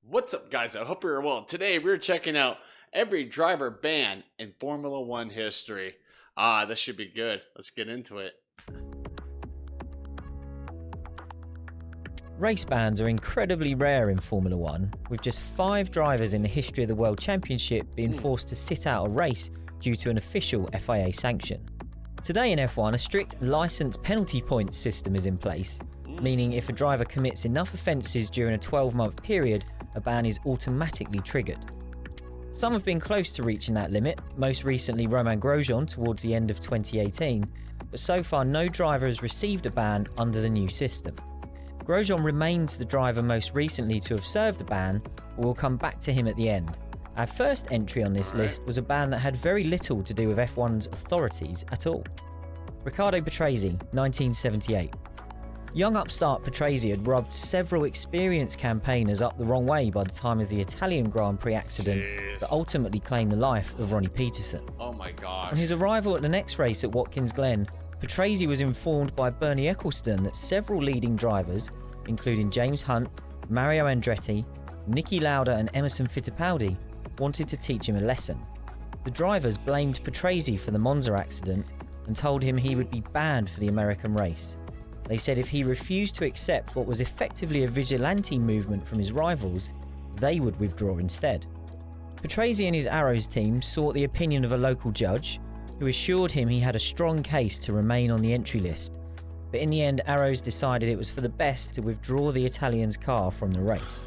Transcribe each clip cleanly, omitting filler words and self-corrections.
What's up, guys? I hope you're well. Today we're checking out every driver ban in Formula One history. This should be good. Let's get into it. Race bans are incredibly rare in Formula One, with just 5 drivers in the history of the World Championship being forced to sit out a race due to an official FIA sanction. Today in F1, a strict licence penalty points system is in place, meaning if a driver commits enough offences during a 12-month period, a ban is automatically triggered. Some have been close to reaching that limit, most recently Romain Grosjean towards the end of 2018, but so far no driver has received a ban under the new system. Grosjean remains the driver most recently to have served a ban, but we'll come back to him at the end. Our first entry on this list was a ban that had very little to do with F1's authorities at all. Riccardo Patrese, 1978. Young upstart Patrese had rubbed several experienced campaigners up the wrong way by the time of the Italian Grand Prix accident that ultimately claimed the life of Ronnie Peterson. Oh my gosh. On his arrival at the next race at Watkins Glen, Patrese was informed by Bernie Ecclestone that several leading drivers, including James Hunt, Mario Andretti, Niki Lauda and Emerson Fittipaldi, wanted to teach him a lesson. The drivers blamed Patrese for the Monza accident and told him he would be banned for the American race. They said if he refused to accept what was effectively a vigilante movement from his rivals, they would withdraw instead. Patrese and his Arrows team sought the opinion of a local judge, who assured him he had a strong case to remain on the entry list, but in the end Arrows decided it was for the best to withdraw the Italian's car from the race.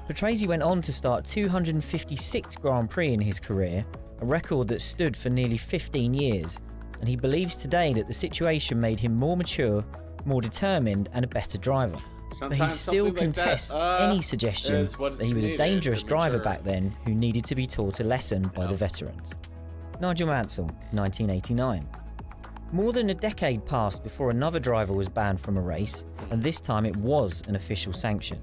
Patrese went on to start 256 Grand Prix in his career, a record that stood for nearly 15 years, and he believes today that the situation made him more mature, more determined and a better driver. But he still contests any suggestion that he was a dangerous driver back then who needed to be taught a lesson by the veterans. Nigel Mansell, 1989. More than a decade passed before another driver was banned from a race, and this time it was an official sanction.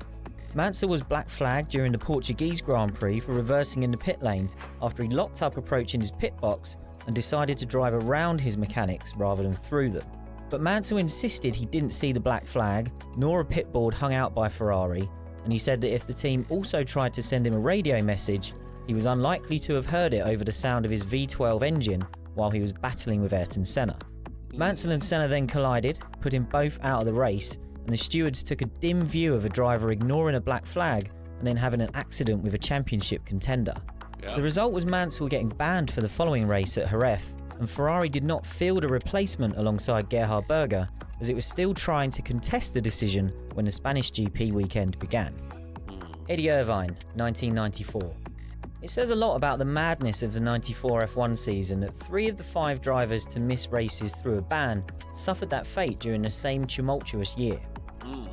Mansell was black flagged during the Portuguese Grand Prix for reversing in the pit lane after he locked up approaching his pit box and decided to drive around his mechanics rather than through them. But Mansell insisted he didn't see the black flag, nor a pit board hung out by Ferrari, and he said that if the team also tried to send him a radio message, he was unlikely to have heard it over the sound of his V12 engine while he was battling with Ayrton Senna. Mansell and Senna then collided, putting both out of the race, and the stewards took a dim view of a driver ignoring a black flag and then having an accident with a championship contender. The result was Mansell getting banned for the following race at Jerez, and Ferrari did not field a replacement alongside Gerhard Berger, as it was still trying to contest the decision when the Spanish GP weekend began. Eddie Irvine, 1994. It says a lot about the madness of the 94 F1 season that 3 of the 5 drivers to miss races through a ban suffered that fate during the same tumultuous year.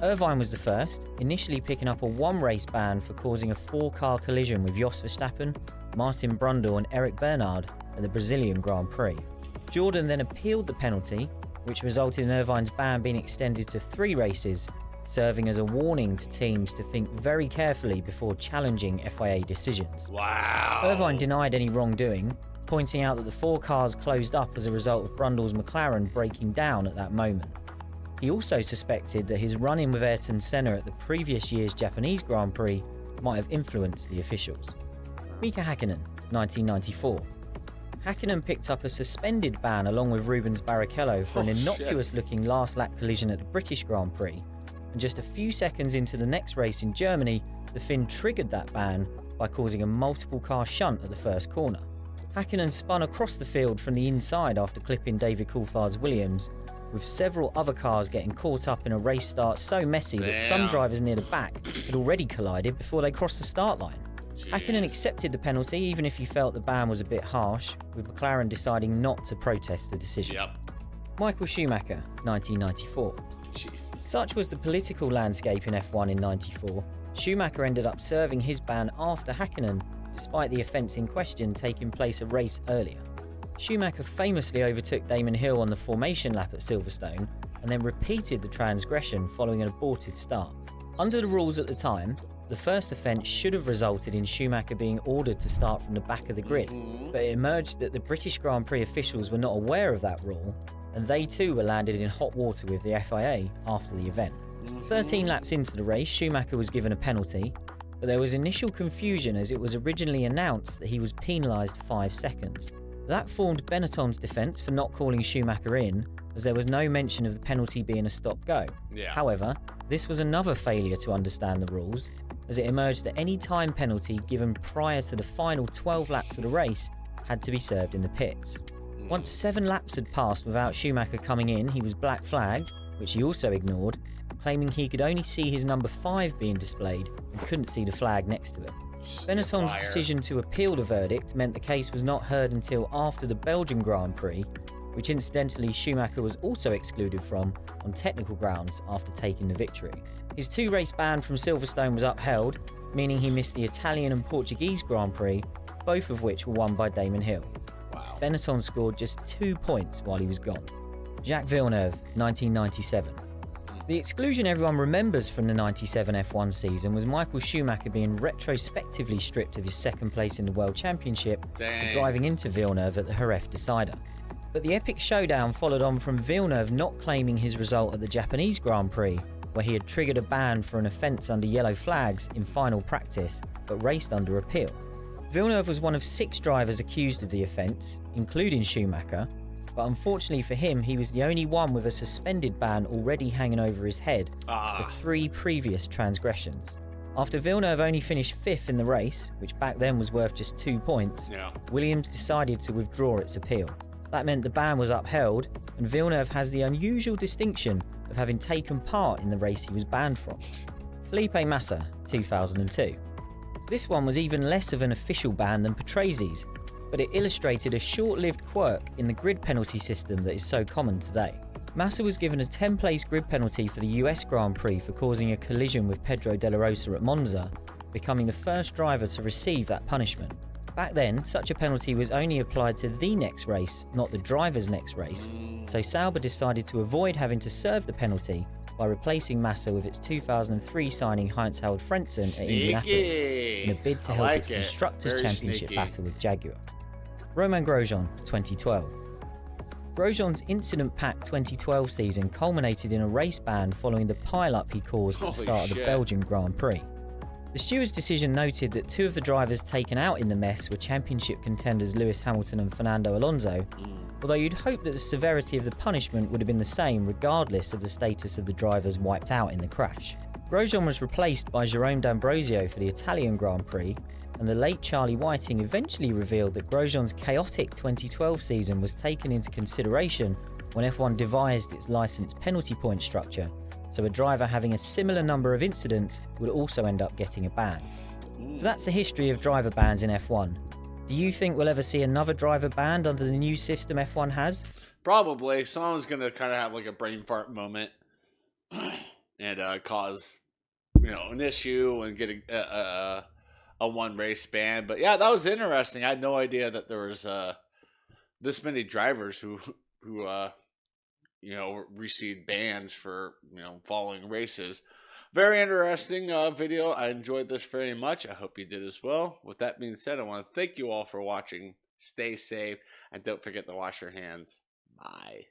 Irvine was the first, initially picking up a 1-race ban for causing a 4-car collision with Jos Verstappen, Martin Brundle and Eric Bernard at the Brazilian Grand Prix. Jordan then appealed the penalty, which resulted in Irvine's ban being extended to 3 races, serving as a warning to teams to think very carefully before challenging FIA decisions. Irvine denied any wrongdoing, pointing out that the 4 cars closed up as a result of Brundle's McLaren breaking down at that moment. He also suspected that his run-in with Ayrton Senna at the previous year's Japanese Grand Prix might have influenced the officials. Mika Häkkinen, 1994. Häkkinen picked up a suspended ban along with Rubens Barrichello for an innocuous-looking last-lap collision at the British Grand Prix, and just a few seconds into the next race in Germany, the Finn triggered that ban by causing a multiple-car shunt at the first corner. Häkkinen spun across the field from the inside after clipping David Coulthard's Williams, with several other cars getting caught up in a race start so messy that some drivers near the back had already collided before they crossed the start line. Häkkinen accepted the penalty even if he felt the ban was a bit harsh, with McLaren deciding not to protest the decision. Michael Schumacher, 1994. Such was the political landscape in F1 in '94. Schumacher ended up serving his ban after Häkkinen, despite the offence in question taking place a race earlier. Schumacher famously overtook Damon Hill on the formation lap at Silverstone, and then repeated the transgression following an aborted start. Under the rules at the time, the first offence should have resulted in Schumacher being ordered to start from the back of the grid, but it emerged that the British Grand Prix officials were not aware of that rule, and they too were landed in hot water with the FIA after the event. 13 laps into the race, Schumacher was given a penalty, but there was initial confusion as it was originally announced that he was penalised 5 seconds. That formed Benetton's defence for not calling Schumacher in, as there was no mention of the penalty being a stop-go. Yeah. However, this was another failure to understand the rules, as it emerged that any time penalty given prior to the final 12 laps of the race had to be served in the pits. Once 7 laps had passed without Schumacher coming in, he was black flagged, which he also ignored, claiming he could only see his number 5 being displayed and couldn't see the flag next to it. Benetton's decision to appeal the verdict meant the case was not heard until after the Belgian Grand Prix, which incidentally Schumacher was also excluded from on technical grounds after taking the victory. His 2-race ban from Silverstone was upheld, meaning he missed the Italian and Portuguese Grand Prix, both of which were won by Damon Hill. Wow. Benetton scored just 2 points while he was gone. Jacques Villeneuve, 1997. The exclusion everyone remembers from the 97 F1 season was Michael Schumacher being retrospectively stripped of his 2nd place in the World Championship for driving into Villeneuve at the Jerez decider. But the epic showdown followed on from Villeneuve not claiming his result at the Japanese Grand Prix, where he had triggered a ban for an offence under yellow flags in final practice, but raced under appeal. Villeneuve was one of 6 drivers accused of the offence, including Schumacher, but unfortunately for him, he was the only one with a suspended ban already hanging over his head for 3 previous transgressions. After Villeneuve only finished 5th in the race, which back then was worth just 2 points, Williams decided to withdraw its appeal. That meant the ban was upheld, and Villeneuve has the unusual distinction of having taken part in the race he was banned from. Felipe Massa, 2002. This one was even less of an official ban than Patrese's, but it illustrated a short-lived quirk in the grid penalty system that is so common today. Massa was given a 10-place grid penalty for the US Grand Prix for causing a collision with Pedro de la Rosa at Monza, becoming the first driver to receive that punishment. Back then, such a penalty was only applied to the next race, not the driver's next race, so Sauber decided to avoid having to serve the penalty by replacing Massa with its 2003 signing Heinz-Harald Frentzen at Indianapolis, in a bid to help its Constructors' Championship battle with Jaguar. Romain Grosjean, 2012. Grosjean's incident-packed 2012 season culminated in a race ban following the pile-up he caused at the start of the Belgian Grand Prix. The steward's decision noted that 2 of the drivers taken out in the mess were championship contenders Lewis Hamilton and Fernando Alonso, although you'd hope that the severity of the punishment would have been the same regardless of the status of the drivers wiped out in the crash. Grosjean was replaced by Jerome D'Ambrosio for the Italian Grand Prix, and the late Charlie Whiting eventually revealed that Grosjean's chaotic 2012 season was taken into consideration when F1 devised its licence penalty point structure, so a driver having a similar number of incidents would also end up getting a ban. So that's the history of driver bans in F1. Do you think we'll ever see another driver banned under the new system F1 has? Probably. Someone's going to kind of have like a brain fart moment and cause, an issue and get a 1 race ban. But yeah, that was interesting. I had no idea that there was this many drivers who received bans for, following races. Very interesting video. I enjoyed this very much. I hope you did as well. With that being said, I want to thank you all for watching. Stay safe and don't forget to wash your hands. Bye.